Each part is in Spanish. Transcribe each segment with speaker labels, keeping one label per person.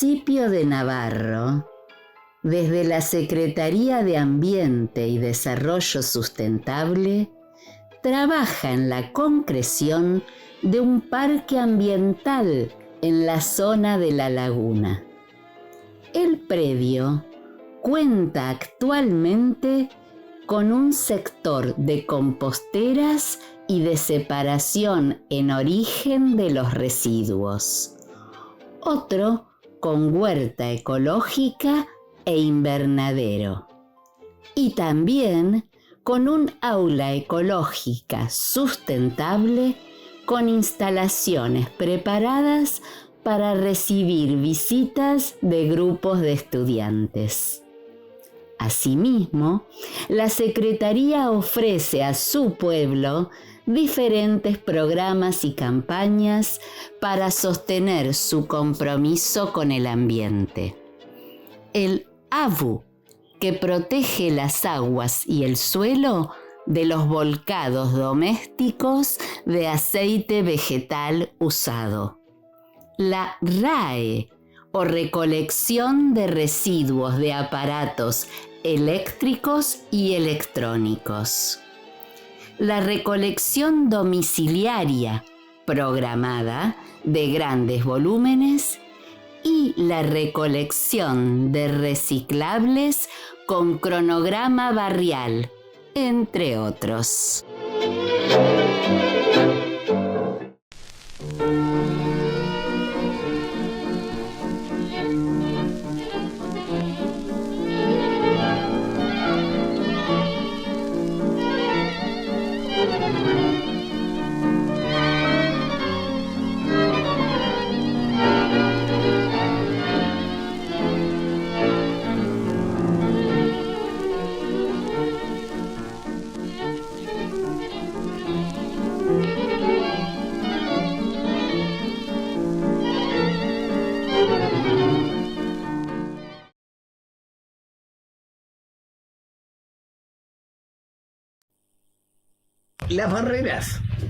Speaker 1: municipio de Navarro, desde la Secretaría de Ambiente y Desarrollo Sustentable, trabaja en la concreción de un parque ambiental en la zona de la laguna. El predio cuenta actualmente con un sector de composteras y de separación en origen de los residuos, otro con huerta ecológica e invernadero, y también con un aula ecológica sustentable con instalaciones preparadas para recibir visitas de grupos de estudiantes. Asimismo, la Secretaría ofrece a su pueblo diferentes programas y campañas para sostener su compromiso con el ambiente. El AVU, que protege las aguas y el suelo de los volcados domésticos de aceite vegetal usado. La RAE, o recolección de residuos de aparatos eléctricos y electrónicos. La recolección domiciliaria programada de grandes volúmenes y la recolección de reciclables con cronograma barrial, entre otros.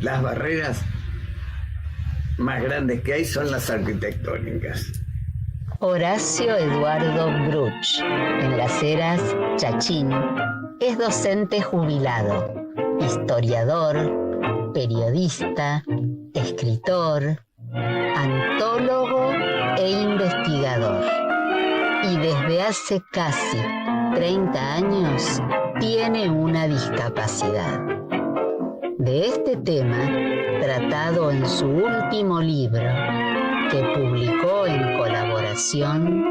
Speaker 2: Las barreras más grandes que hay son las arquitectónicas.
Speaker 1: Horacio Eduardo Bruch, en Las Heras, Chachín, es docente jubilado, historiador, periodista, escritor, antólogo e investigador. Y desde hace casi 30 años tiene una discapacidad. De este tema, tratado en su último libro, que publicó en colaboración,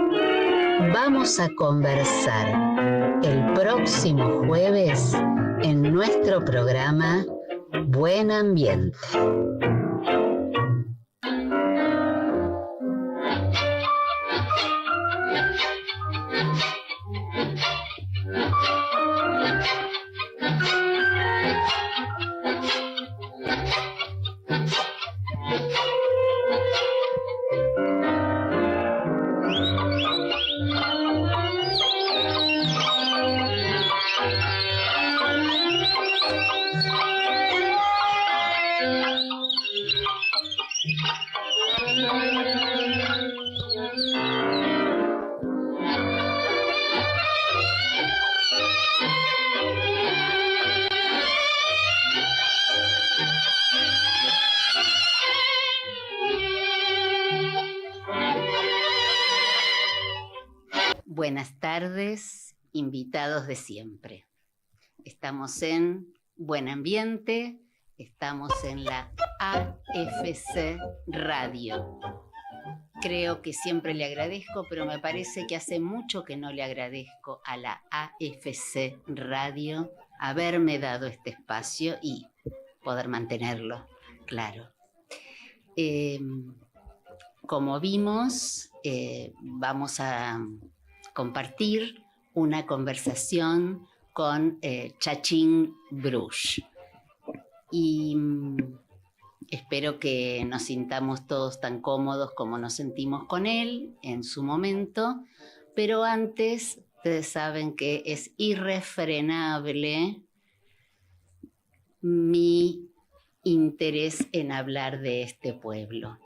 Speaker 1: vamos a conversar el próximo jueves en nuestro programa Buen Ambiente. Buenas tardes, invitados de siempre. Estamos en Buen Ambiente, estamos en la AFC Radio. Creo que siempre le agradezco, pero me parece que hace mucho que no le agradezco a la AFC Radio haberme dado este espacio y poder mantenerlo, claro. Como vimos, vamos a compartir una conversación con Chachín Bruch. Y espero que nos sintamos todos tan cómodos como nos sentimos con él en su momento, pero antes, ustedes saben que es irrefrenable mi interés en hablar de este pueblo.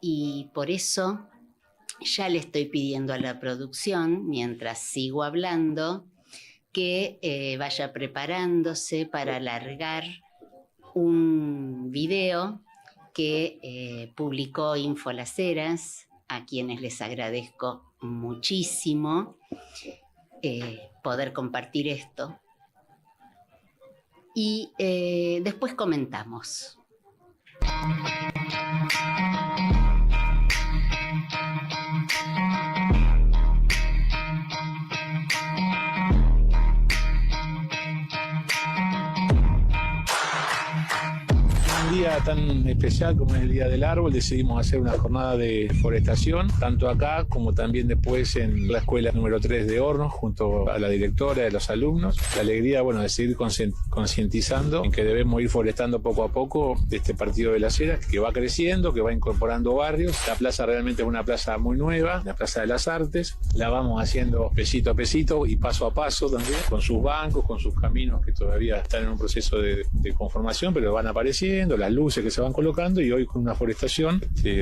Speaker 1: Y por eso ya le estoy pidiendo a la producción, mientras sigo hablando, que vaya preparándose para largar un video que publicó Info Las Heras, a quienes les agradezco muchísimo poder compartir esto. Y después comentamos.
Speaker 3: Un día tan especial como es el Día del Árbol, decidimos hacer una jornada de forestación, tanto acá como también después en la escuela número 3 de Hornos, junto a la directora y a los alumnos. La alegría, bueno, de seguir concientizando en que debemos ir forestando poco a poco este partido de Las Heras, que va creciendo, que va incorporando barrios. La plaza realmente es una plaza muy nueva, la Plaza de las Artes. La vamos haciendo pesito a pesito y paso a paso también, con sus bancos, con sus caminos que todavía están en un proceso de conformación, pero van apareciendo, las luces que se van colocando, y hoy con una forestación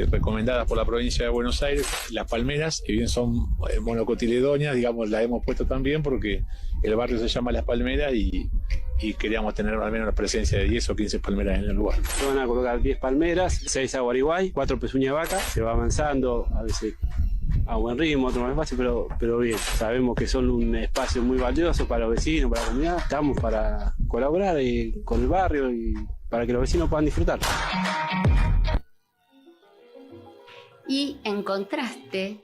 Speaker 3: recomendada por la provincia de Buenos Aires. Las palmeras, que bien son monocotiledóneas, digamos, las hemos puesto también porque el barrio se llama Las Palmeras y queríamos tener al menos la presencia de 10 o 15 palmeras en el lugar.
Speaker 4: Se van a colocar 10 palmeras, 6 aguariguay, 4 pezuñas de vaca. Se va avanzando, a veces a buen ritmo, otro más despacio, pero bien. Sabemos que son un espacio muy valioso para los vecinos, para la comunidad. Estamos para colaborar con el barrio y para que los vecinos puedan disfrutar.
Speaker 1: Y en contraste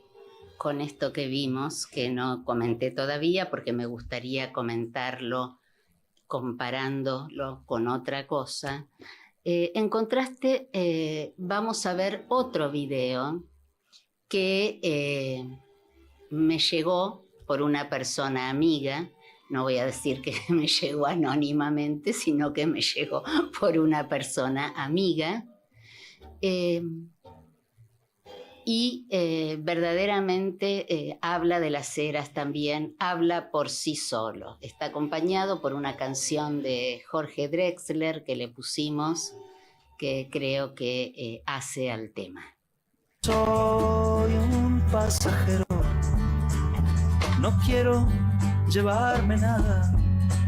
Speaker 1: con esto que vimos, que no comenté todavía porque me gustaría comentarlo comparándolo con otra cosa, en contraste vamos a ver otro video que me llegó por una persona amiga. No voy a decir que me llegó anónimamente, sino que me llegó por una persona amiga. Y verdaderamente habla de Las Heras también, habla por sí solo. Está acompañado por una canción de Jorge Drexler que le pusimos, que creo que hace al tema.
Speaker 5: Soy un pasajero, no quiero llevarme nada,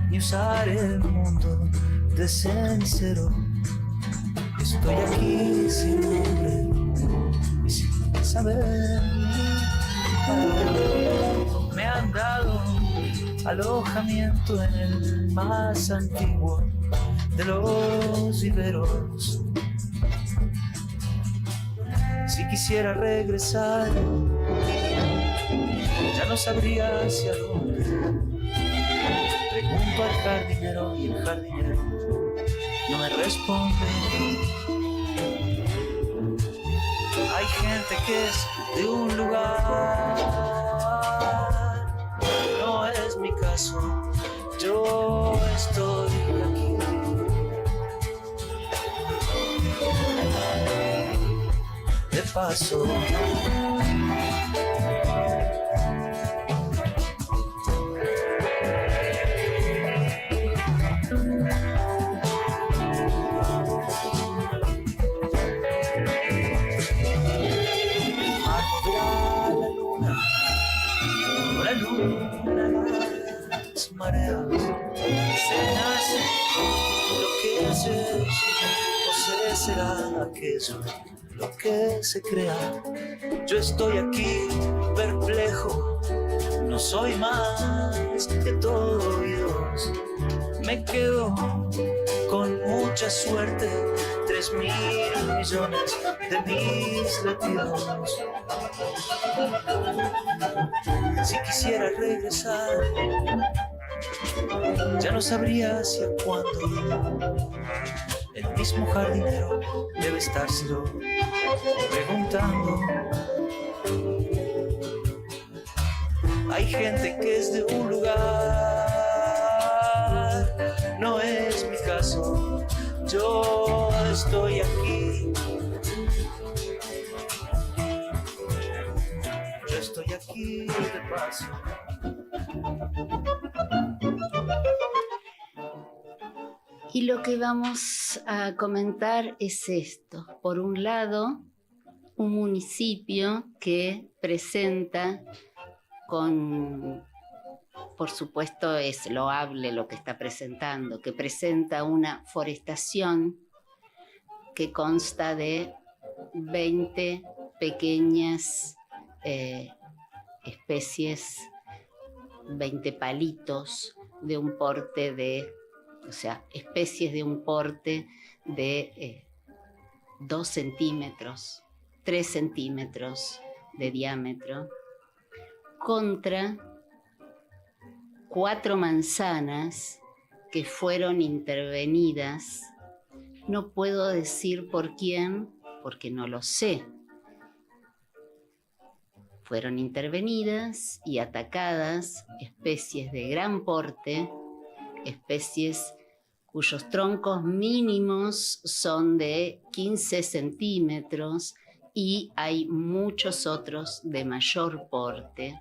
Speaker 5: ni usar el mundo de cenicero. Estoy aquí sin nombre y sin saber. Me han dado alojamiento en el más antiguo de los viveros. Si quisiera regresar, ya no sabría hacia dónde. Pregunto al jardinero y el jardinero no me responde. Hay gente que es de un lugar, no es mi caso, yo estoy aquí. De paso. Las mareas se nace lo que hace, o se será aquello lo que se crea. Yo estoy aquí perplejo, no soy más que todo Dios. Me quedo con mucha suerte, 3.000 millones de mis latidos. Si quisiera regresar, ya no sabría hacia cuándo. El mismo jardinero debe estárselo preguntando. Hay gente que es de un lugar, no es mi caso, yo estoy aquí. Yo estoy aquí de paso.
Speaker 1: Y lo que vamos a comentar es esto. Por un lado, un municipio que presenta por supuesto es loable lo que está presentando, que presenta una forestación que consta de 20 pequeñas especies, 20 palitos de un porte especies de un porte de 2 centímetros, 3 centímetros de diámetro, contra 4 manzanas que fueron intervenidas. No puedo decir por quién, porque no lo sé. Fueron intervenidas y atacadas especies de gran porte, especies cuyos troncos mínimos son de 15 centímetros y hay muchos otros de mayor porte.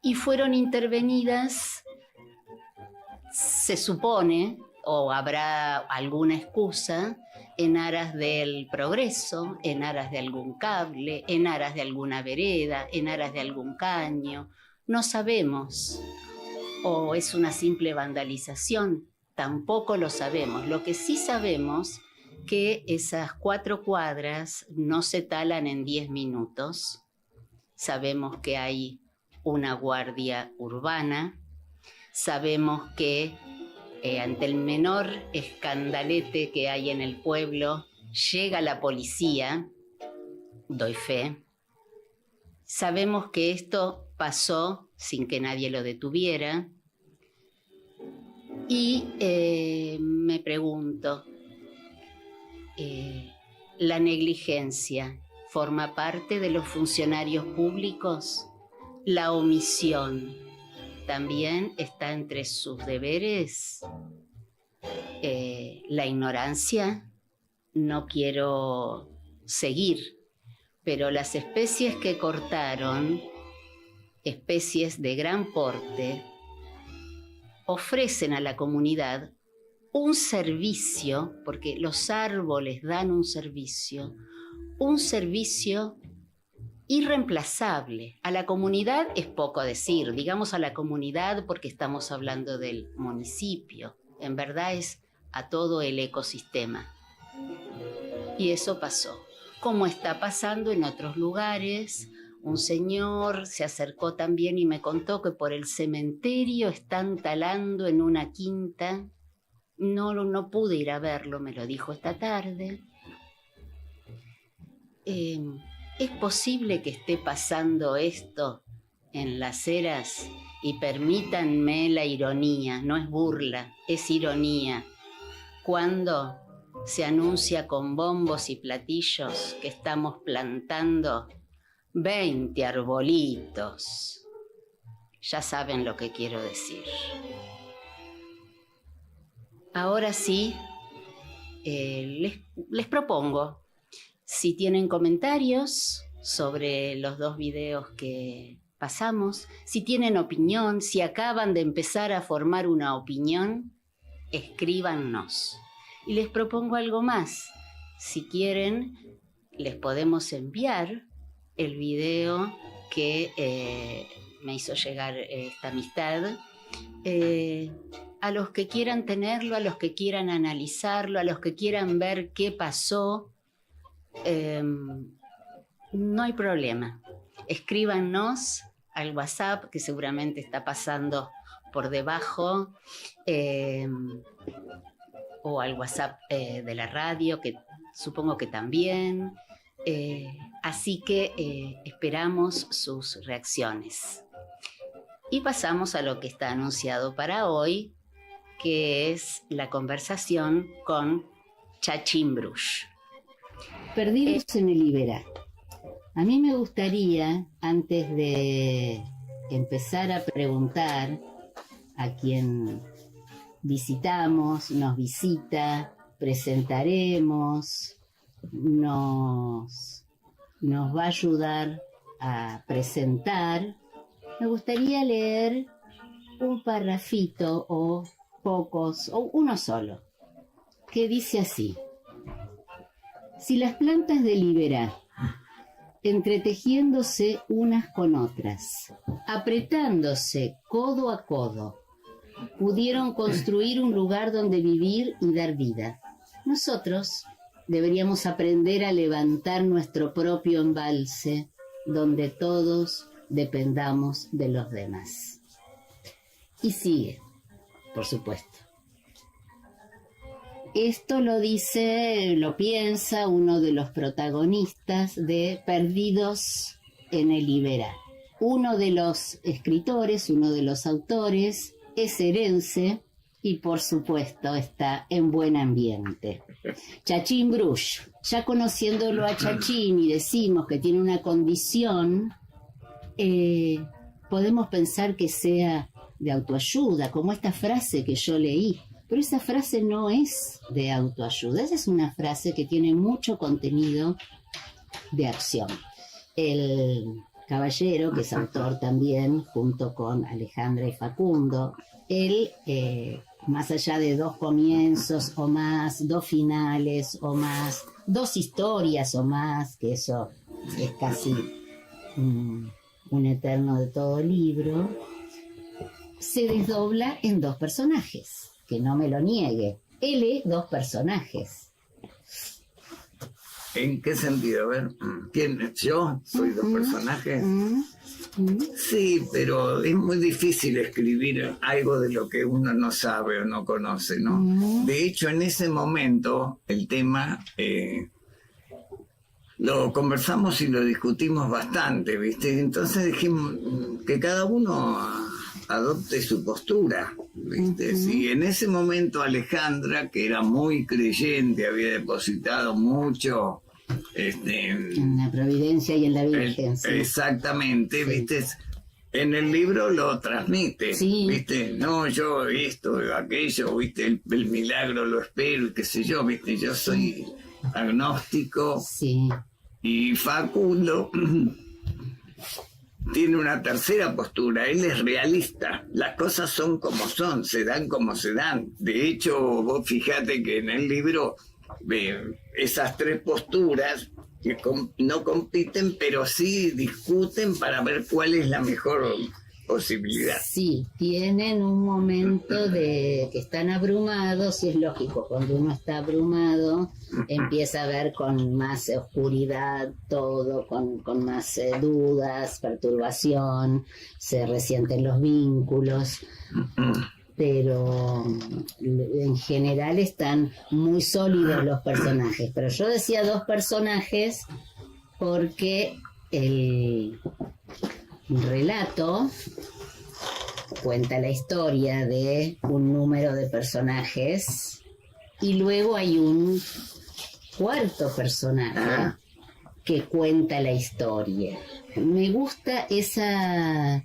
Speaker 1: Y fueron intervenidas, se supone, o habrá alguna excusa, en aras del progreso, en aras de algún cable, en aras de alguna vereda, en aras de algún caño. No sabemos. O es una simple vandalización, tampoco lo sabemos. Lo que sí sabemos que esas 4 cuadras no se talan en 10 minutos. Sabemos que hay una guardia urbana, sabemos que ante el menor escandalete que hay en el pueblo, llega la policía, doy fe. Sabemos que esto pasó sin que nadie lo detuviera. Y me pregunto, ¿la negligencia forma parte de los funcionarios públicos? ¿La omisión también está entre sus deberes? ¿La ignorancia? No quiero seguir, pero las especies que cortaron, especies de gran porte, ofrecen a la comunidad un servicio, porque los árboles dan un servicio irreemplazable. A la comunidad es poco decir, digamos a la comunidad porque estamos hablando del municipio, en verdad es a todo el ecosistema. Y eso pasó, como está pasando en otros lugares. Un señor se acercó también y me contó que por el cementerio están talando en una quinta. No pude ir a verlo, me lo dijo esta tarde. ¿Es posible que esté pasando esto en Las Heras? Y permítanme la ironía, no es burla, es ironía. Cuando se anuncia con bombos y platillos que estamos plantando 20 arbolitos. Ya saben lo que quiero decir. Ahora sí, les propongo, si tienen comentarios sobre los 2 videos que pasamos, si tienen opinión, si acaban de empezar a formar una opinión, escríbanos. Y les propongo algo más. Si quieren, les podemos enviar el video que me hizo llegar esta amistad, a los que quieran tenerlo, a los que quieran analizarlo, a los que quieran ver qué pasó. No hay problema. Escríbanos al WhatsApp, que seguramente está pasando por debajo, o al WhatsApp de la radio, que supongo que también. Así que esperamos sus reacciones. Y pasamos a lo que está anunciado para hoy, que es la conversación con Chachín Bruch. Perdidos en el Iberá. A mí me gustaría, antes de empezar a preguntar a quien visitamos, nos visita, presentaremos, nos va a ayudar a presentar, me gustaría leer un parrafito o pocos, o uno solo, que dice así: Si las plantas de Liberá, entretejiéndose unas con otras, apretándose codo a codo, pudieron construir un lugar donde vivir y dar vida, nosotros deberíamos aprender a levantar nuestro propio embalse, donde todos dependamos de los demás. Y sigue, por supuesto. Esto lo piensa uno de los protagonistas de Perdidos en el Liberá. Uno de los escritores, uno de los autores, es herense y por supuesto está en buen ambiente. Chachín Bruch. Ya conociéndolo a Chachín y decimos que tiene una condición, podemos pensar que sea de autoayuda, como esta frase que yo leí. Pero esa frase no es de autoayuda, esa es una frase que tiene mucho contenido de acción. El caballero, que es autor también, junto con Alejandra y Facundo, él, más allá de 2 comienzos o más, 2 finales o más, 2 historias o más, que eso es casi un eterno de todo libro, se desdobla en 2 personajes. Que no me lo niegue. Él es 2 personajes.
Speaker 2: ¿En qué sentido? A ver, ¿quién? ¿Yo? ¿Soy 2 personajes? Sí, pero es muy difícil escribir algo de lo que uno no sabe o no conoce, ¿no? De hecho, en ese momento, el tema lo conversamos y lo discutimos bastante, ¿viste? Entonces dijimos que cada uno adopte su postura, ¿viste? Si en ese momento Alejandra, que era muy creyente, había depositado mucho
Speaker 1: en la providencia y en la Virgen. Sí.
Speaker 2: Exactamente, sí. ¿Viste? En el libro lo transmite,
Speaker 1: sí.
Speaker 2: ¿Viste? No, yo esto, aquello, ¿viste? El milagro lo espero, qué sé yo, ¿viste? Yo soy agnóstico.
Speaker 1: Sí.
Speaker 2: Y Facundo tiene una tercera postura, él es realista, las cosas son como son, se dan como se dan. De hecho, vos fijate que en el libro esas 3 posturas que no compiten, pero sí discuten para ver cuál es la mejor posibilidad.
Speaker 1: Sí, tienen un momento de que están abrumados, y es lógico, cuando uno está abrumado empieza a ver con más oscuridad todo, con más dudas, perturbación, se resienten los vínculos, pero en general están muy sólidos los personajes. Pero yo decía 2 personajes porque el relato cuenta la historia de un número de personajes y luego hay un 4º personaje que cuenta la historia. Me gusta esa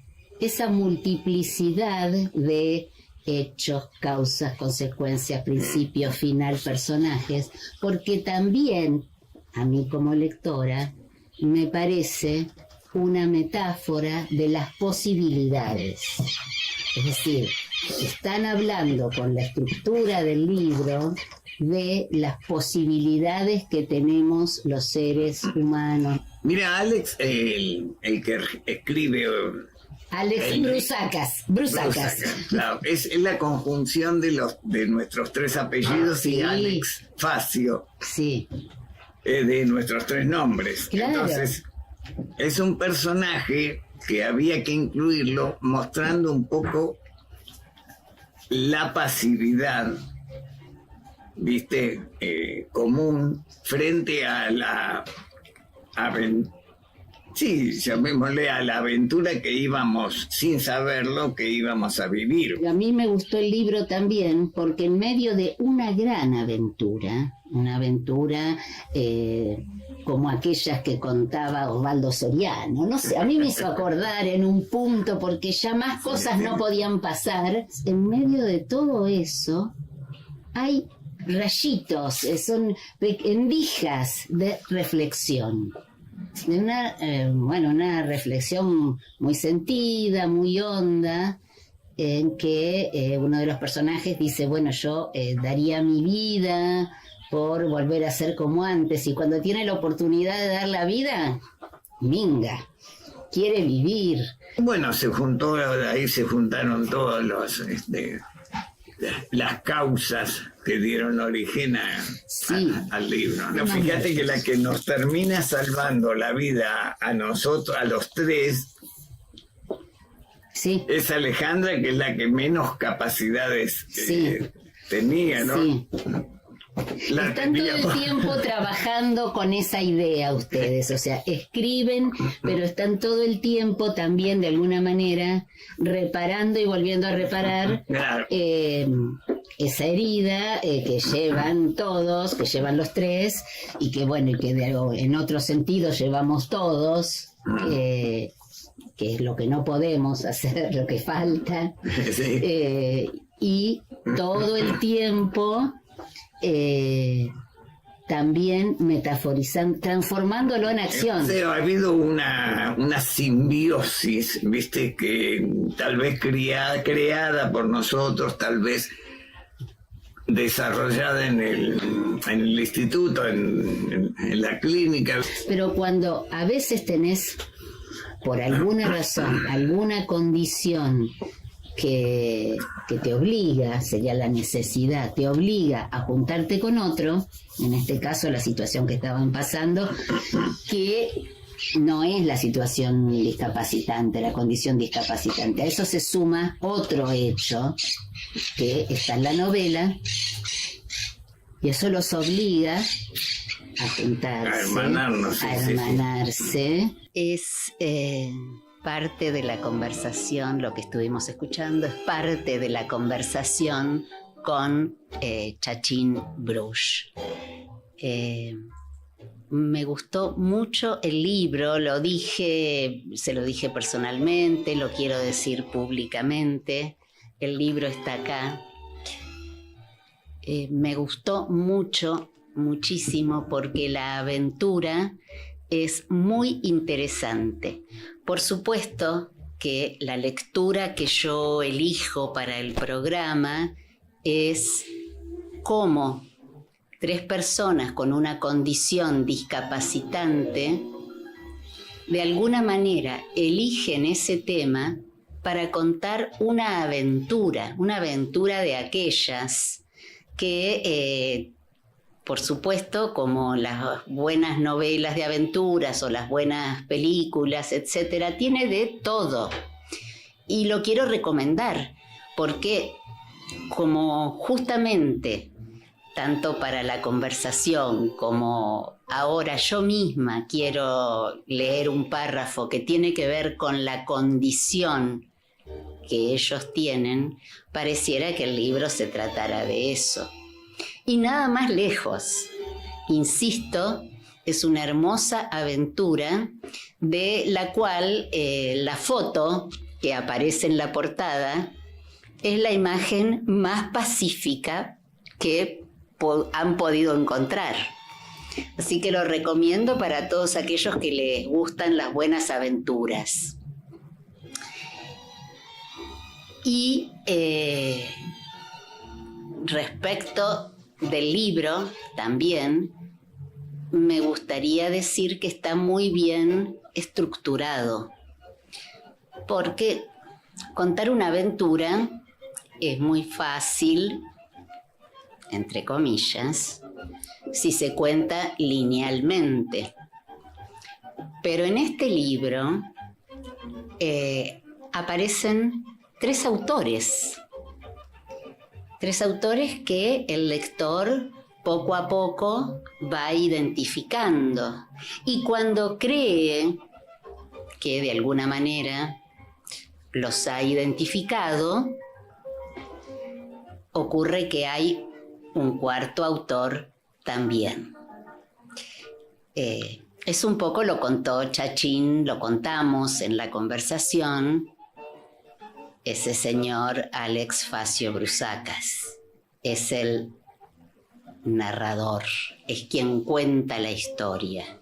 Speaker 1: multiplicidad de hechos, causas, consecuencias, principio, final, personajes, porque también a mí como lectora me parece una metáfora de las posibilidades. Es decir, están hablando con la estructura del libro de las posibilidades que tenemos los seres humanos.
Speaker 2: Mira, Alex, el que escribe...
Speaker 1: Alex Brusacas.
Speaker 2: Claro, es la conjunción de nuestros 3 apellidos y Alex Facio.
Speaker 1: Sí.
Speaker 2: De nuestros 3 nombres.
Speaker 1: Claro.
Speaker 2: Entonces, es un personaje que había que incluirlo mostrando un poco la pasividad, ¿viste? Común frente a la llamémosle a la aventura que íbamos, sin saberlo, que íbamos a vivir.
Speaker 1: A mí me gustó el libro también porque en medio de una gran aventura, como aquellas que contaba Osvaldo Soriano, no sé, a mí me hizo acordar en un punto porque ya más cosas no podían pasar. En medio de todo eso hay rayitos, son endijas de reflexión. De una reflexión muy sentida, muy honda, en que uno de los personajes dice, bueno, yo daría mi vida por volver a ser como antes, y cuando tiene la oportunidad de dar la vida, minga, quiere vivir.
Speaker 2: Bueno, ahí se juntaron todos las causas que dieron origen al libro, ¿no? Fíjate que la que nos termina salvando la vida a nosotros, a los tres,
Speaker 1: sí,
Speaker 2: es Alejandra, que es la que menos capacidades tenía, ¿no?
Speaker 1: Sí. Están todo el tiempo trabajando con esa idea ustedes, o sea, escriben, pero están todo el tiempo también de alguna manera reparando y volviendo a reparar esa herida que llevan todos, que llevan los tres, y que bueno, y que en otro sentido llevamos todos, que es lo que no podemos hacer, lo que falta, y todo el tiempo también metaforizando, transformándolo en acción.
Speaker 2: Ha habido una simbiosis, viste, que tal vez creada por nosotros, tal vez desarrollada en el instituto, en la clínica.
Speaker 1: Pero cuando a veces tenés, por alguna razón, alguna condición que te obliga, sería la necesidad, te obliga a juntarte con otro, en este caso la situación que estaban pasando, que no es la situación discapacitante, la condición discapacitante. A eso se suma otro hecho que está en la novela, y eso los obliga a juntarse, a hermanarse. Es parte de la conversación, lo que estuvimos escuchando es parte de la conversación con Chachín Bruch. Me gustó mucho el libro, se lo dije personalmente, lo quiero decir públicamente, el libro está acá. Me gustó muchísimo, porque la aventura es muy interesante. Por supuesto que la lectura que yo elijo para el programa es cómo 3 personas con una condición discapacitante de alguna manera eligen ese tema para contar una aventura de aquellas que por supuesto, como las buenas novelas de aventuras o las buenas películas, etcétera, tiene de todo. Y lo quiero recomendar, porque como justamente, tanto para la conversación como ahora yo misma quiero leer un párrafo que tiene que ver con la condición que ellos tienen, pareciera que el libro se tratara de eso. Y nada más lejos. Insisto, es una hermosa aventura de la cual la foto que aparece en la portada es la imagen más pacífica que han podido encontrar. Así que lo recomiendo para todos aquellos que les gustan las buenas aventuras. Y respecto del libro, también me gustaría decir que está muy bien estructurado, porque contar una aventura es muy fácil, entre comillas, si se cuenta linealmente. Pero en este libro aparecen 3 autores. 3 autores que el lector poco a poco va identificando. Y cuando cree que de alguna manera los ha identificado, ocurre que hay un 4º autor también. Es un poco, lo contó Chachín, lo contamos en la conversación, ese señor Alex Facio Brusacas. Es el narrador, es quien cuenta la historia,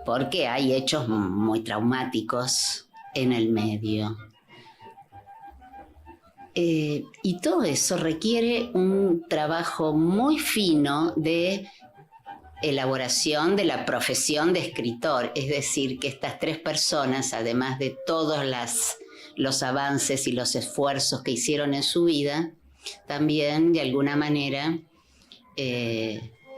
Speaker 1: porque hay hechos muy traumáticos en el medio. Y todo eso requiere un trabajo muy fino de elaboración de la profesión de escritor. Es decir, que estas tres personas, además de todos los avances y los esfuerzos que hicieron en su vida, también de alguna manera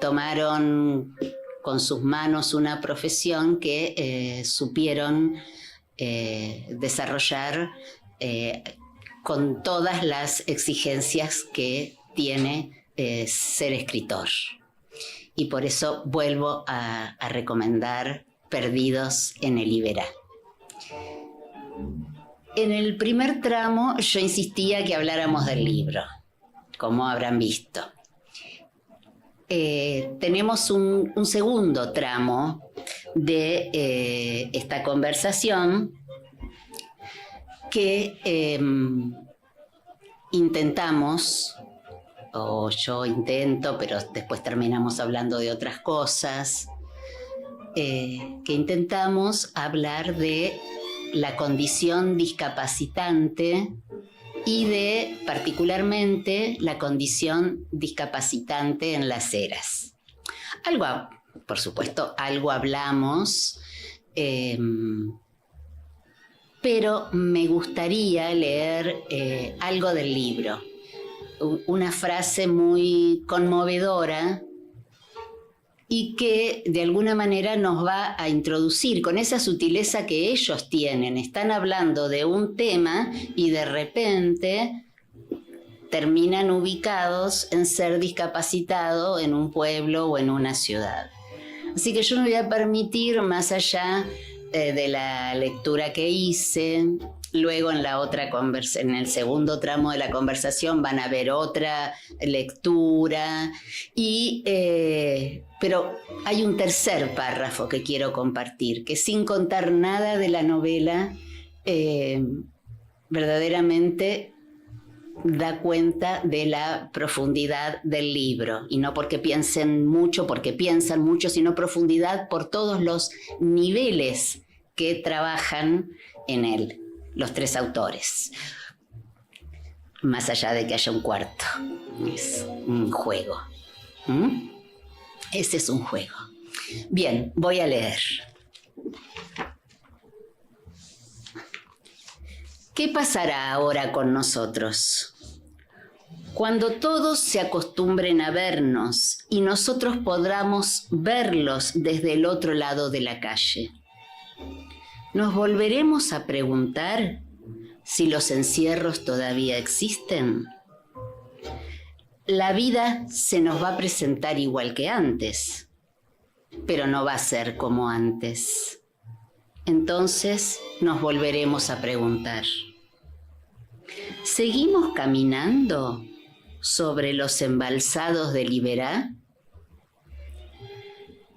Speaker 1: tomaron con sus manos una profesión que supieron desarrollar con todas las exigencias que tiene ser escritor. Y por eso vuelvo a recomendar Perdidos en el Iberá. En el primer tramo yo insistía que habláramos del libro, como habrán visto. Tenemos un segundo tramo de esta conversación que intentamos, o yo intento, pero después terminamos hablando de otras cosas, que intentamos hablar de la condición discapacitante y de, particularmente, la condición discapacitante en las eras. Por supuesto, algo hablamos, pero me gustaría leer algo del libro. Una frase muy conmovedora y que de alguna manera nos va a introducir con esa sutileza que ellos tienen. Están hablando de un tema y de repente terminan ubicados en ser discapacitado en un pueblo o en una ciudad. Así que yo me voy a permitir, más allá de la lectura que hice, luego en el segundo tramo de la conversación van a ver otra lectura, pero hay un tercer párrafo que quiero compartir, que sin contar nada de la novela, verdaderamente da cuenta de la profundidad del libro, y no porque piensan mucho, sino profundidad por todos los niveles que trabajan en él, los tres autores, más allá de que haya un cuarto. Es un juego. Ese es un juego. Bien, voy a leer. ¿Qué pasará ahora con nosotros? Cuando todos se acostumbren a vernos y nosotros podamos verlos desde el otro lado de la calle, ¿nos volveremos a preguntar si los encierros todavía existen? La vida se nos va a presentar igual que antes, pero no va a ser como antes. Entonces nos volveremos a preguntar, ¿seguimos caminando sobre los embalsados del Iberá?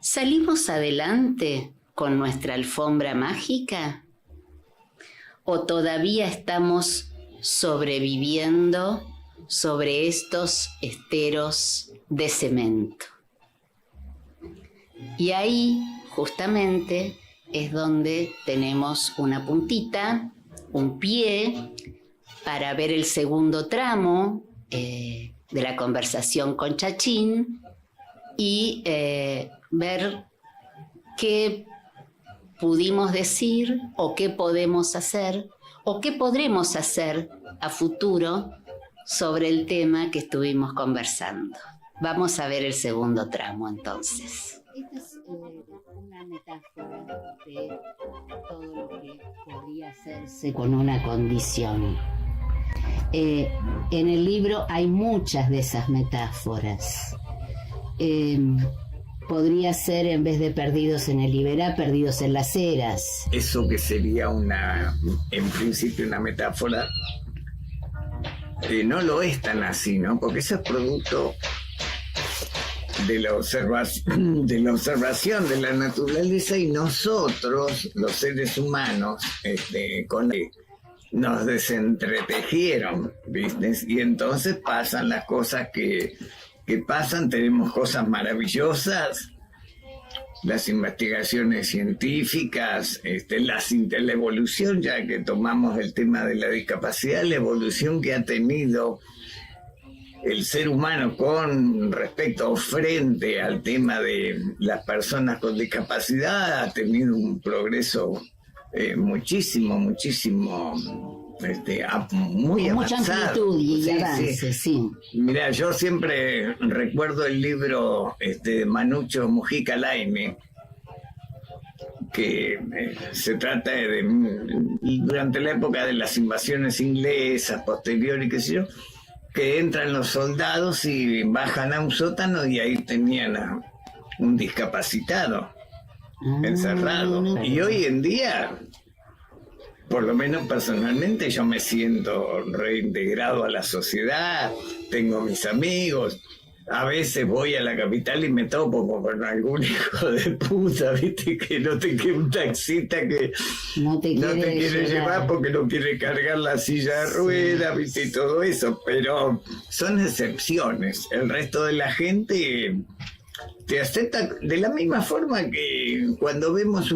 Speaker 1: ¿Salimos adelante con nuestra alfombra mágica? ¿O todavía estamos sobreviviendo sobre estos esteros de cemento? Y ahí, justamente, es donde tenemos una puntita, un pie, para ver el segundo tramo de la conversación con Chachín y ver qué pudimos decir o qué podemos hacer o qué podremos hacer a futuro sobre el tema que estuvimos conversando. Vamos a ver el segundo tramo entonces. Esta es una metáfora de todo lo que podría hacerse con una condición. En el libro hay muchas de esas metáforas. Podría ser, en vez de perdidos en el Iberá, perdidos en las eras.
Speaker 2: Eso que sería en principio una metáfora, no lo es tan así, ¿no? Porque eso es producto de la observación de la naturaleza, y nosotros, los seres humanos, nos desentretejieron, ¿viste? Y entonces pasan las cosas que pasan. Tenemos cosas maravillosas las investigaciones científicas, la evolución, ya que tomamos el tema de la discapacidad, la evolución que ha tenido el ser humano con respecto frente al tema de las personas con discapacidad ha tenido un progreso muchísimo, muy
Speaker 1: con mucha
Speaker 2: avanzado.
Speaker 1: amplitud y avance, sí.
Speaker 2: Mira, yo siempre recuerdo el libro de Manucho Mujica Laine, que se trata de durante la época de las invasiones inglesas, posteriores, qué sé yo, que entran los soldados y bajan a un sótano y ahí tenían a un discapacitado encerrado. Y hoy en día, por lo menos personalmente, yo me siento reintegrado a la sociedad, tengo mis amigos. A veces voy a la capital y me topo con algún hijo de puta, ¿viste? Que no te quiere un taxista que
Speaker 1: no te quiere
Speaker 2: llevar porque no quiere cargar la silla de ruedas, ¿viste? Y todo eso. Pero son excepciones. El resto de la gente te acepta de la misma forma que cuando vemos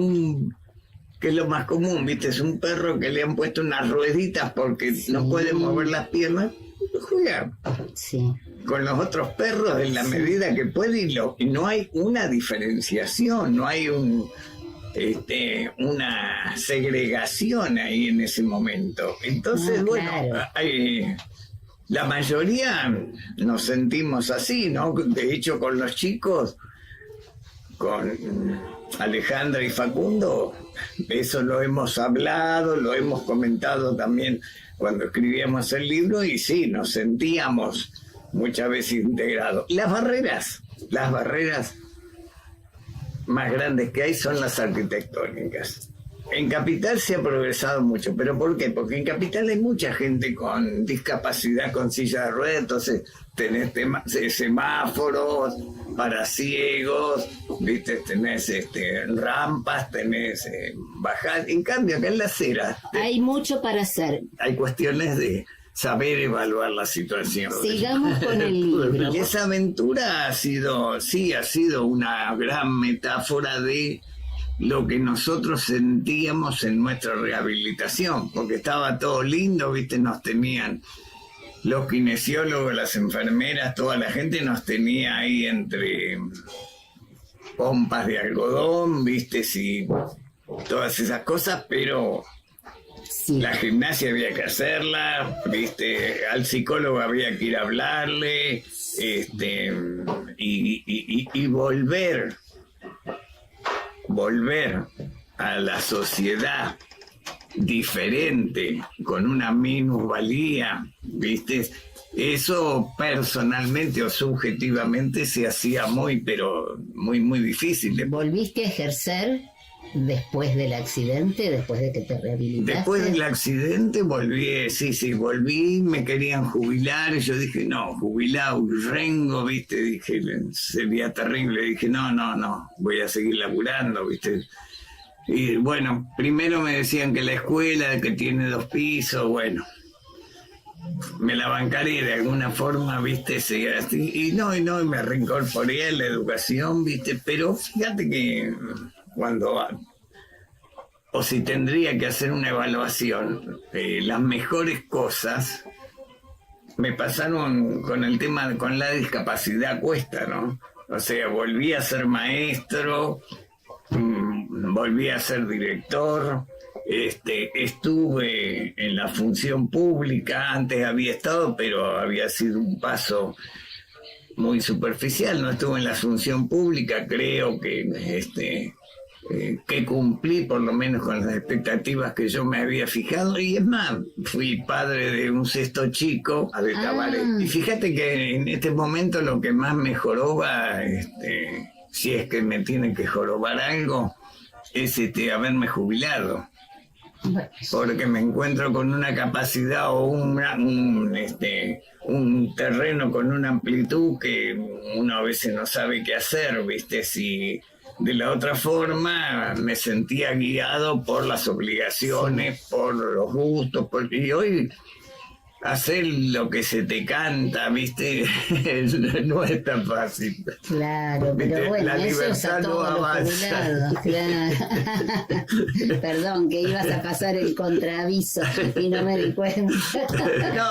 Speaker 2: que es lo más común, ¿viste? Es un perro que le han puesto unas rueditas porque no puede mover las piernas. Juega con los otros perros en la medida que puede y no hay una diferenciación, no hay una segregación ahí en ese momento. Entonces, la mayoría nos sentimos así, ¿no? De hecho, con los chicos, con Alejandra y Facundo, eso lo hemos hablado, lo hemos comentado también cuando escribíamos el libro, y sí, nos sentíamos muchas veces integrados. Las barreras más grandes que hay son las arquitectónicas. En Capital se ha progresado mucho, ¿pero por qué? Porque en Capital hay mucha gente con discapacidad, con silla de ruedas, entonces tenés semáforos para ciegos, ¿viste? Tenés rampas, tenés bajadas. En cambio, acá en la acera
Speaker 1: hay mucho para hacer.
Speaker 2: Hay cuestiones de saber evaluar la situación.
Speaker 1: Sigamos con el libro.
Speaker 2: Y esa aventura ha sido una gran metáfora de lo que nosotros sentíamos en nuestra rehabilitación, porque estaba todo lindo, ¿viste? Nos tenían los kinesiólogos, las enfermeras, toda la gente nos tenía ahí entre pompas de algodón, ¿viste? Sí, todas esas cosas, pero la gimnasia había que hacerla, ¿viste? Al psicólogo había que ir a hablarle, y volver a la sociedad diferente, con una minusvalía, ¿viste? Eso personalmente o subjetivamente se hacía muy difícil.
Speaker 1: ¿Volviste a ejercer después del accidente, después de que te rehabilitaste?
Speaker 2: Después del accidente volví, me querían jubilar, y yo dije, no, jubilado, rengo, ¿viste? Dije, sería terrible, dije, no, voy a seguir laburando, ¿viste? Y bueno, primero me decían que la escuela, que tiene 2 pisos, bueno, me la bancaré de alguna forma, ¿viste? Y me reincorporé a la educación, ¿viste? Pero fíjate que si tendría que hacer una evaluación, las mejores cosas me pasaron con el tema, con la discapacidad cuesta, ¿no? O sea, volví a ser maestro, volví a ser director, estuve en la función pública, antes había estado, pero había sido un paso muy superficial, no estuve en la función pública, creo que cumplí por lo menos con las expectativas que yo me había fijado, y es más, fui padre de un 6º chico de Tabaré. Y fíjate que en este momento lo que más me joroba, si es que me tiene que jorobar algo, es haberme jubilado. Porque me encuentro con una capacidad o un terreno con una amplitud que uno a veces no sabe qué hacer, ¿viste? Si de la otra forma me sentía guiado por las obligaciones, por los gustos, y hoy hacer lo que se te canta, ¿viste? No es tan fácil.
Speaker 1: Claro, pero
Speaker 2: ¿Viste?
Speaker 1: bueno,
Speaker 2: La
Speaker 1: eso es a
Speaker 2: libertad no
Speaker 1: todos los
Speaker 2: avanza.
Speaker 1: jubilados, claro. Perdón, que ibas a pasar el contraaviso y no me di cuenta.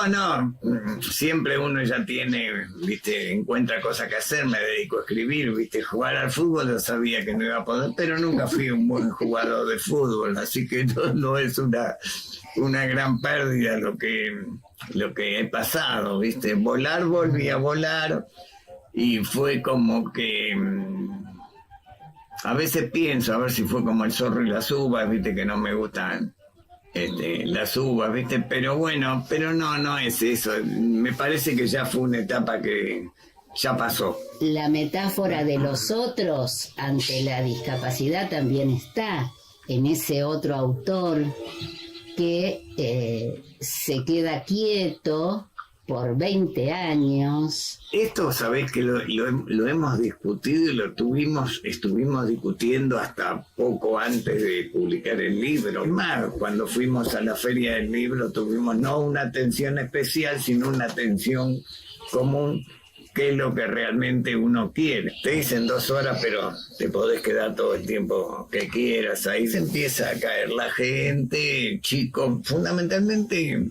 Speaker 2: No, siempre uno ya tiene, ¿viste? Encuentra cosas que hacer, me dedico a escribir, ¿viste? Jugar al fútbol yo sabía que no iba a poder, pero nunca fui un buen jugador de fútbol, así que no es una gran pérdida lo que he pasado, ¿viste? Volví a volar y fue como que a veces pienso a ver si fue como el zorro y las uvas, ¿viste? Que no me gustan las uvas, ¿viste? Pero bueno, pero no es eso. Me parece que ya fue una etapa que ya pasó.
Speaker 1: La metáfora de los otros ante la discapacidad también está en ese otro autor que se queda quieto por 20 años.
Speaker 2: Esto, sabés que lo hemos discutido y estuvimos discutiendo hasta poco antes de publicar el libro. Más, cuando fuimos a la Feria del Libro tuvimos no una atención especial, sino una atención común, que es lo que realmente uno quiere. Te dicen 2 horas, pero te podés quedar todo el tiempo que quieras. Ahí se empieza a caer la gente, chicos, fundamentalmente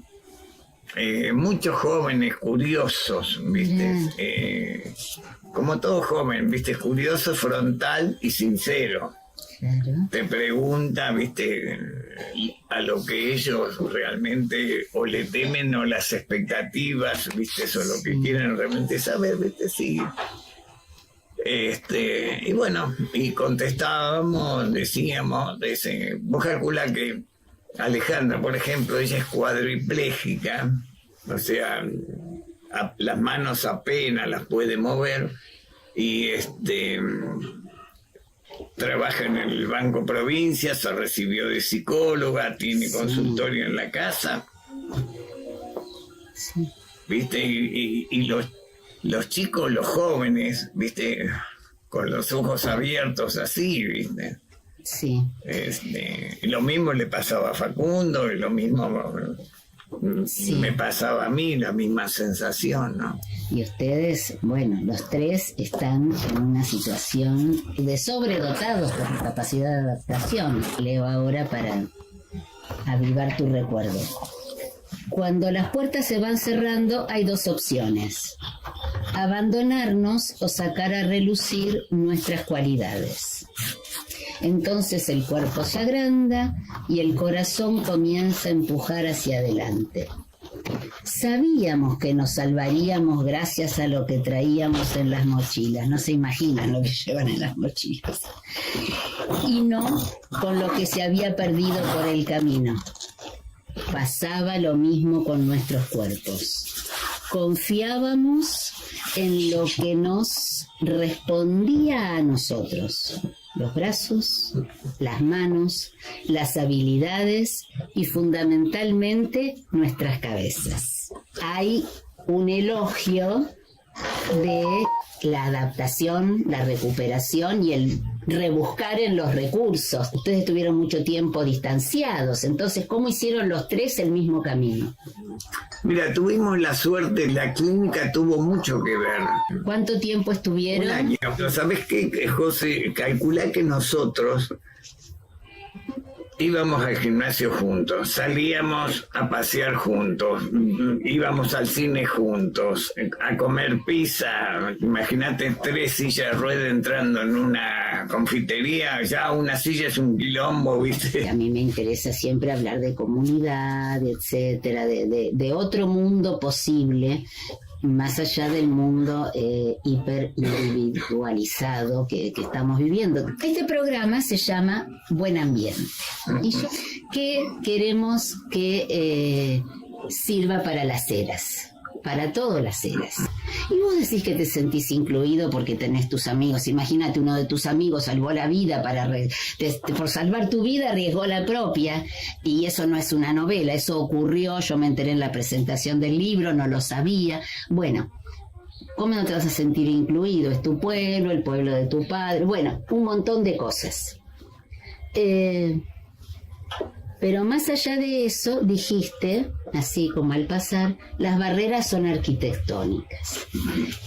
Speaker 2: muchos jóvenes curiosos, ¿viste? Como todo joven, ¿viste? Curioso, frontal y sincero.
Speaker 1: Claro.
Speaker 2: Te pregunta, ¿viste? A lo que ellos realmente o le temen o las expectativas, ¿viste? Eso es lo que quieren realmente saber, ¿viste? Sí. Y bueno, y contestábamos, decíamos, vos calculás que Alejandra, por ejemplo, ella es cuadriplégica, o sea, las manos apenas las puede mover, y trabaja en el Banco Provincia, se recibió de psicóloga, tiene consultorio en la casa, ¿viste? Y los chicos, los jóvenes, ¿viste? Con los ojos abiertos así, ¿viste?
Speaker 1: Sí.
Speaker 2: Lo mismo le pasaba a Facundo, y lo mismo me pasaba a mí, la misma sensación, ¿no?
Speaker 1: Y ustedes, bueno, los 3 están en una situación de sobredotados por capacidad de adaptación. Leo ahora para avivar tu recuerdo. Cuando las puertas se van cerrando, hay 2 opciones: abandonarnos o sacar a relucir nuestras cualidades. Entonces el cuerpo se agranda y el corazón comienza a empujar hacia adelante. Sabíamos que nos salvaríamos gracias a lo que traíamos en las mochilas. No se imaginan lo que llevan en las mochilas. Y no con lo que se había perdido por el camino. Pasaba lo mismo con nuestros cuerpos. Confiábamos en lo que nos respondía a nosotros. Los brazos, las manos, las habilidades y fundamentalmente nuestras cabezas. Hay un elogio de la adaptación, la recuperación y el rebuscar en los recursos. Ustedes estuvieron mucho tiempo distanciados, entonces, ¿cómo hicieron los 3 el mismo camino?
Speaker 2: Mira, tuvimos la suerte, la clínica tuvo mucho que ver.
Speaker 1: ¿Cuánto tiempo estuvieron?
Speaker 2: 1 año. Pero ¿sabés qué, José? Calculá que nosotros íbamos al gimnasio juntos, salíamos a pasear juntos, íbamos al cine juntos, a comer pizza. Imagínate 3 sillas de ruedas entrando en una confitería, ya una silla es un quilombo, ¿viste?
Speaker 1: A mí me interesa siempre hablar de comunidad, etcétera, de otro mundo posible, más allá del mundo hiper individualizado que estamos viviendo. Este programa se llama Buen Ambiente. Y yo que queremos que sirva para las eras, para todas las eras. Y vos decís que te sentís incluido porque tenés tus amigos. Imagínate, uno de tus amigos salvó la vida por salvar tu vida arriesgó la propia, y eso no es una novela, eso ocurrió, yo me enteré en la presentación del libro, no lo sabía. Bueno, ¿cómo no te vas a sentir incluido? Es tu pueblo, el pueblo de tu padre, bueno, un montón de cosas. Pero más allá de eso, dijiste, así como al pasar, las barreras son arquitectónicas.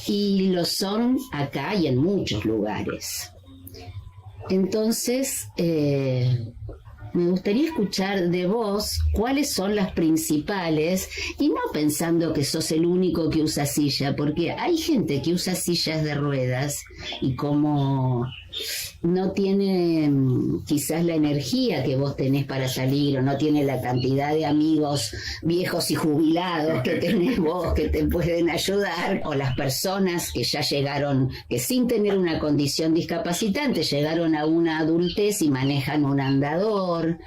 Speaker 1: Y lo son acá y en muchos lugares. Entonces, me gustaría escuchar de vos cuáles son las principales, y no pensando que sos el único que usa silla, porque hay gente que usa sillas de ruedas y como no tiene quizás la energía que vos tenés para salir, o no tiene la cantidad de amigos viejos y jubilados que tenés vos que te pueden ayudar, o las personas que ya llegaron, que sin tener una condición discapacitante llegaron a una adultez y manejan un andador.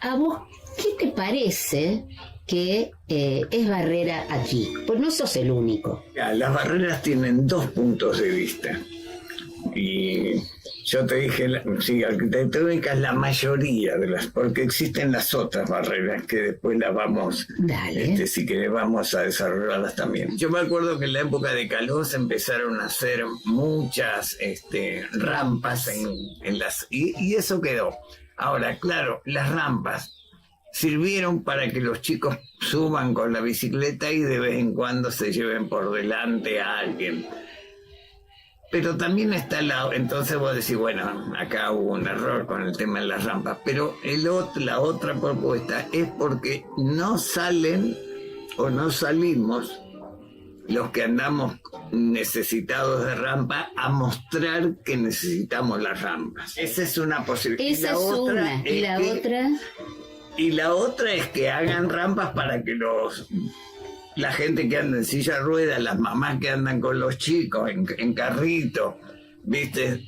Speaker 1: ¿A vos qué te parece que es barrera aquí? Pues no sos el único.
Speaker 2: Las barreras tienen dos puntos de vista. Y yo te dije, sí, arquitectónica es la mayoría de las, porque existen las otras barreras que después las vamos, si querés, vamos a desarrollarlas también. Yo me acuerdo que en la época de Caló se empezaron a hacer muchas rampas en las, y eso quedó. Ahora, claro, las rampas sirvieron para que los chicos suban con la bicicleta y de vez en cuando se lleven por delante a alguien. Pero también está entonces vos decís, bueno, acá hubo un error con el tema de las rampas, pero la otra propuesta es porque no salen o no salimos los que andamos necesitados de rampa a mostrar que necesitamos las rampas. Esa es una posibilidad.
Speaker 1: Esa es una. ¿Y la otra?
Speaker 2: Y la otra es que hagan rampas para que la gente que anda en silla de ruedas, las mamás que andan con los chicos en carrito, ¿viste?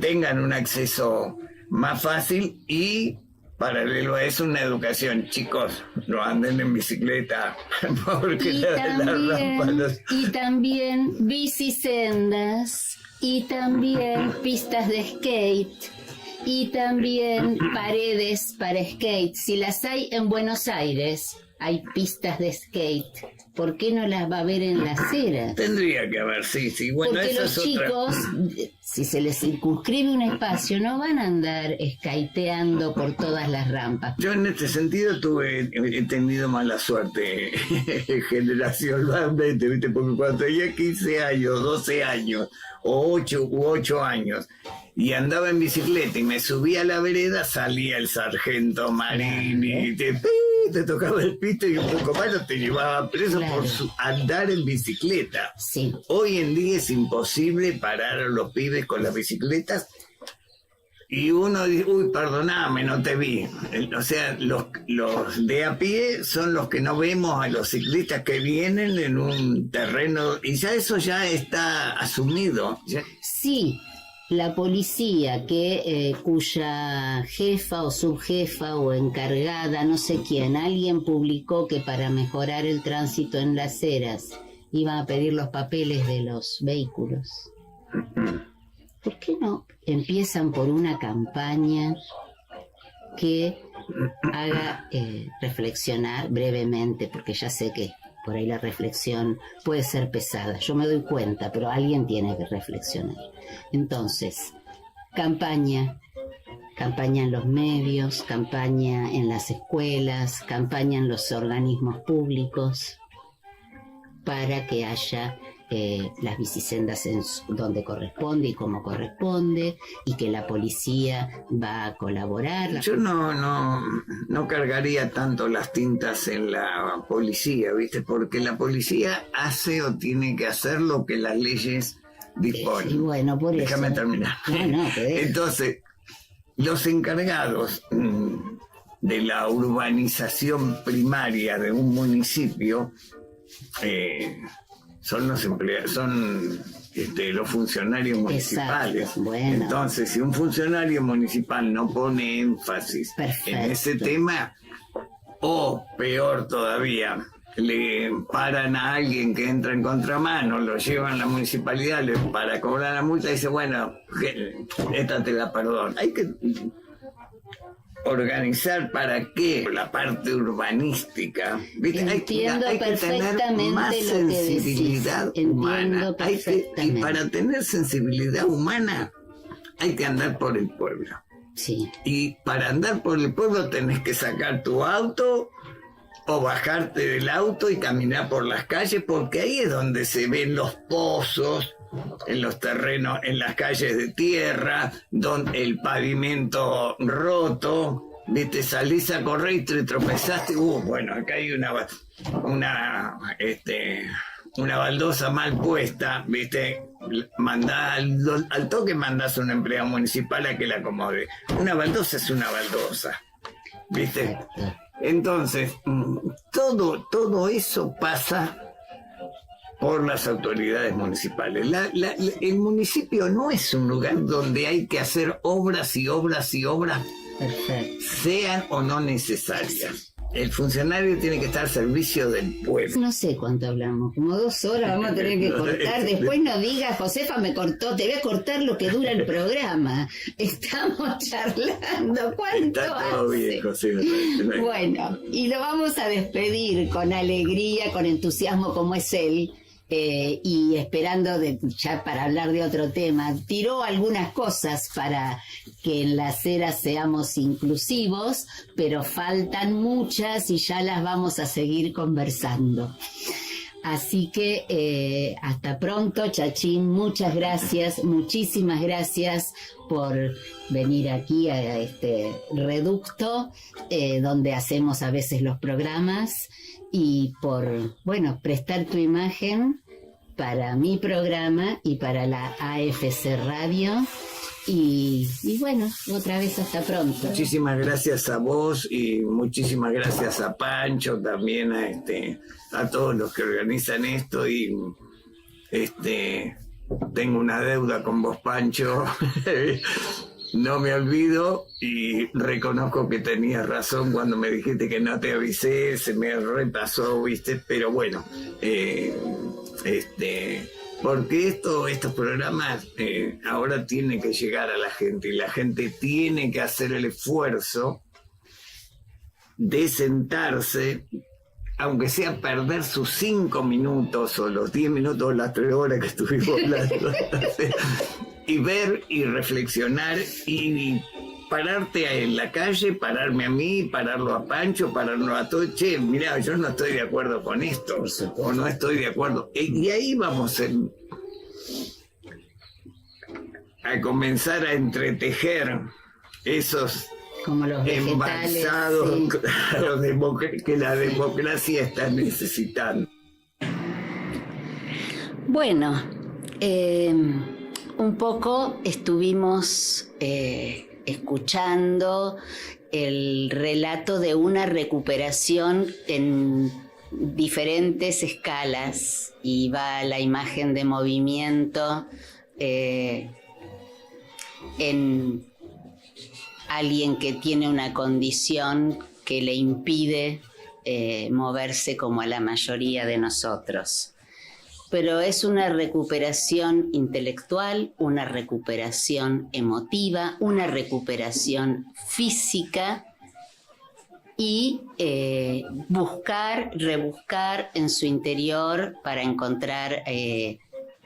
Speaker 2: Tengan un acceso más fácil y paralelo a eso una educación. Chicos, no anden en bicicleta porque
Speaker 1: y también bicisendas, y también pistas de skate, y también paredes para skate. Si las hay en Buenos Aires, hay pistas de skate. ¿Por qué no las va a haber en la acera?
Speaker 2: Tendría que haber, sí. Bueno,
Speaker 1: porque los chicos, si se les circunscribe un espacio, no van a andar skateando por todas las rampas.
Speaker 2: Yo en este sentido he tenido mala suerte generacionalmente, ¿viste? Porque cuando tenía 15 años, 12 años, o 8 años, y andaba en bicicleta y me subía a la vereda, salía el sargento Marín y te tocaba el pito y un poco más te llevaba preso por andar en bicicleta.
Speaker 1: Sí.
Speaker 2: Hoy en día es imposible parar a los pibes con las bicicletas y uno dice, uy, perdoname, no te vi. O sea, los de a pie son los que no vemos a los ciclistas que vienen en un terreno y ya eso ya está asumido.
Speaker 1: Sí. La policía cuya jefa o subjefa o encargada, no sé quién, alguien publicó que para mejorar el tránsito en las aceras iban a pedir los papeles de los vehículos. ¿Por qué no empiezan por una campaña que haga reflexionar brevemente? Porque ya sé que por ahí la reflexión puede ser pesada, yo me doy cuenta, pero alguien tiene que reflexionar. Entonces, campaña en los medios, campaña en las escuelas, campaña en los organismos públicos, para que haya las bicisendas donde corresponde y como corresponde, y que la policía va a colaborar.
Speaker 2: Yo no cargaría tanto las tintas en la policía, ¿viste? Porque la policía hace o tiene que hacer lo que las leyes disponen.
Speaker 1: Y bueno, por
Speaker 2: Déjame
Speaker 1: eso.
Speaker 2: terminar.
Speaker 1: No,
Speaker 2: Entonces, los encargados de la urbanización primaria de un municipio son los empleados, son los funcionarios municipales.
Speaker 1: Exacto. Bueno.
Speaker 2: Entonces, si un funcionario municipal no pone énfasis en ese tema, o peor todavía, le paran a alguien que entra en contramano, lo llevan a la municipalidad para cobrar la multa y dice, bueno, esta te la perdono. Hay que organizar para qué la parte urbanística, ¿viste?
Speaker 1: Entiendo
Speaker 2: hay que tener más sensibilidad humana. Y para tener sensibilidad humana hay que andar por el pueblo.
Speaker 1: Sí.
Speaker 2: Y para andar por el pueblo tenés que sacar tu auto o bajarte del auto y caminar por las calles, porque ahí es donde se ven los pozos, en los terrenos, en las calles de tierra, donde el pavimento roto, viste, salís a correr y te tropezaste, bueno, acá hay una baldosa mal puesta, viste, mandá al toque mandás a un empleado municipal a que la acomode. Una baldosa es una baldosa, viste. Entonces, todo eso pasa por las autoridades municipales. El municipio no es un lugar donde hay que hacer obras y obras y obras,
Speaker 1: Perfecto.
Speaker 2: sean o no necesarias. El funcionario tiene que estar al servicio del pueblo.
Speaker 1: No sé cuánto hablamos, como 2 horas vamos a tener que cortar. Después no digas, Josefa me cortó, te voy a cortar lo que dura el programa. Estamos charlando, ¿cuánto
Speaker 2: Está todo
Speaker 1: hace?
Speaker 2: bien, José.
Speaker 1: Bueno, y lo vamos a despedir con alegría, con entusiasmo como es él. Y esperando ya para hablar de otro tema, tiró algunas cosas para que en las eras seamos inclusivos, pero faltan muchas y ya las vamos a seguir conversando. Así que hasta pronto, Chachín, muchas gracias, muchísimas gracias por venir aquí a este reducto donde hacemos a veces los programas y por, prestar tu imagen para mi programa y para la AFC Radio. Y otra vez hasta pronto.
Speaker 2: Muchísimas gracias a vos y muchísimas gracias a Pancho, también a todos los que organizan esto y tengo una deuda con vos, Pancho. No me olvido y reconozco que tenías razón cuando me dijiste que no te avisé, se me repasó, viste, pero bueno, porque estos programas ahora tienen que llegar a la gente y la gente tiene que hacer el esfuerzo de sentarse, aunque sea perder sus 5 minutos o los 10 minutos o las 3 horas que estuvimos hablando, y ver y reflexionar y pararte en la calle, pararme a mí, pararlo a Pancho, pararlo a todos. Che, mirá, yo no estoy de acuerdo con esto, o no estoy de acuerdo. Y ahí vamos a comenzar a entretejer esos
Speaker 1: como los
Speaker 2: embalsados,
Speaker 1: sí.
Speaker 2: Claro, que la democracia está necesitando.
Speaker 1: Bueno, un poco estuvimos escuchando el relato de una recuperación en diferentes escalas y va la imagen de movimiento en alguien que tiene una condición que le impide moverse como a la mayoría de nosotros. Pero es una recuperación intelectual, una recuperación emotiva, una recuperación física y rebuscar en su interior para encontrar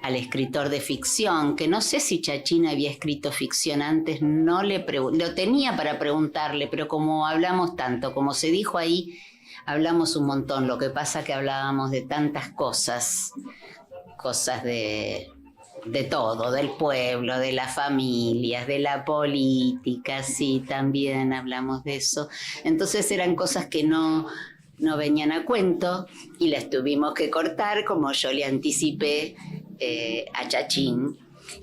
Speaker 1: al escritor de ficción, que no sé si Chachín había escrito ficción antes, no le lo tenía para preguntarle, pero como hablamos tanto, como se dijo ahí, hablamos un montón, lo que pasa que hablábamos de tantas cosas de todo, del pueblo, de las familias, de la política, sí, también hablamos de eso. Entonces eran cosas que no venían a cuento y las tuvimos que cortar, como yo le anticipé a Chachín.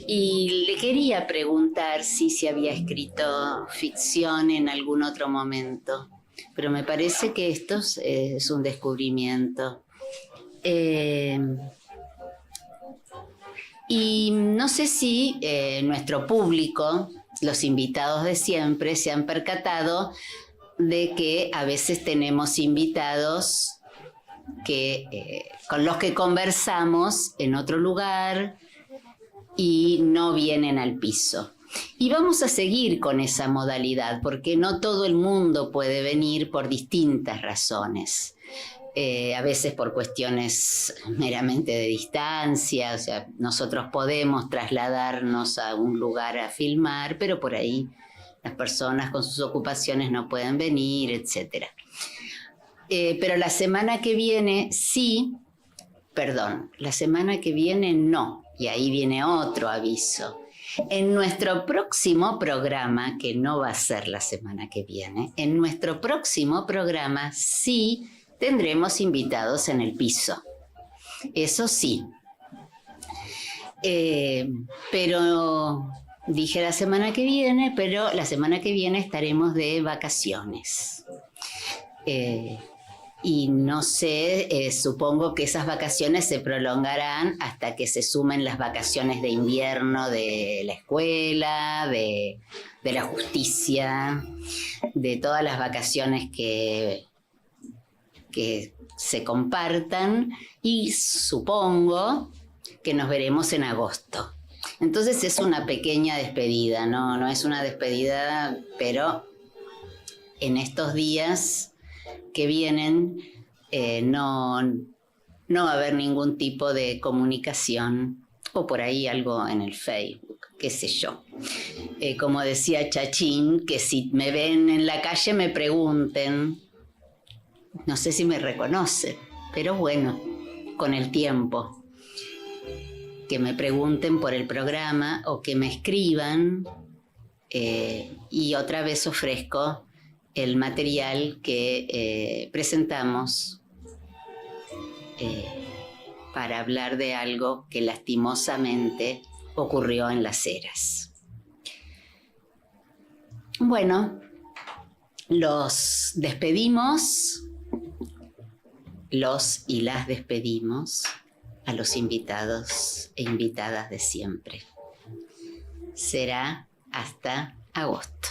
Speaker 1: Y le quería preguntar si se había escrito ficción en algún otro momento, pero me parece que esto es un descubrimiento. Y no sé si nuestro público, los invitados de siempre, se han percatado de que a veces tenemos invitados con los que conversamos en otro lugar y no vienen al piso. Y vamos a seguir con esa modalidad porque no todo el mundo puede venir por distintas razones. A veces por cuestiones meramente de distancia, o sea, nosotros podemos trasladarnos a un lugar a filmar, pero por ahí las personas con sus ocupaciones no pueden venir, etc. Pero la semana que viene la semana que viene no, y ahí viene otro aviso. En nuestro próximo programa, que no va a ser la semana que viene, en nuestro próximo programa sí tendremos invitados en el piso. Eso sí. Pero dije la semana que viene, pero la semana que viene estaremos de vacaciones. Y no sé, supongo que esas vacaciones se prolongarán hasta que se sumen las vacaciones de invierno de la escuela, de la justicia, de todas las vacaciones que se compartan, y supongo que nos veremos en agosto. Entonces es una pequeña despedida, no es una despedida, pero en estos días que vienen no va a haber ningún tipo de comunicación, o por ahí algo en el Facebook, qué sé yo. Como decía Chachín, que si me ven en la calle me pregunten, no sé si me reconocen, pero bueno, con el tiempo, que me pregunten por el programa o que me escriban, y otra vez ofrezco el material que presentamos para hablar de algo que lastimosamente ocurrió en Las Heras. Bueno, los despedimos, los y las despedimos a los invitados e invitadas de siempre. Será hasta agosto.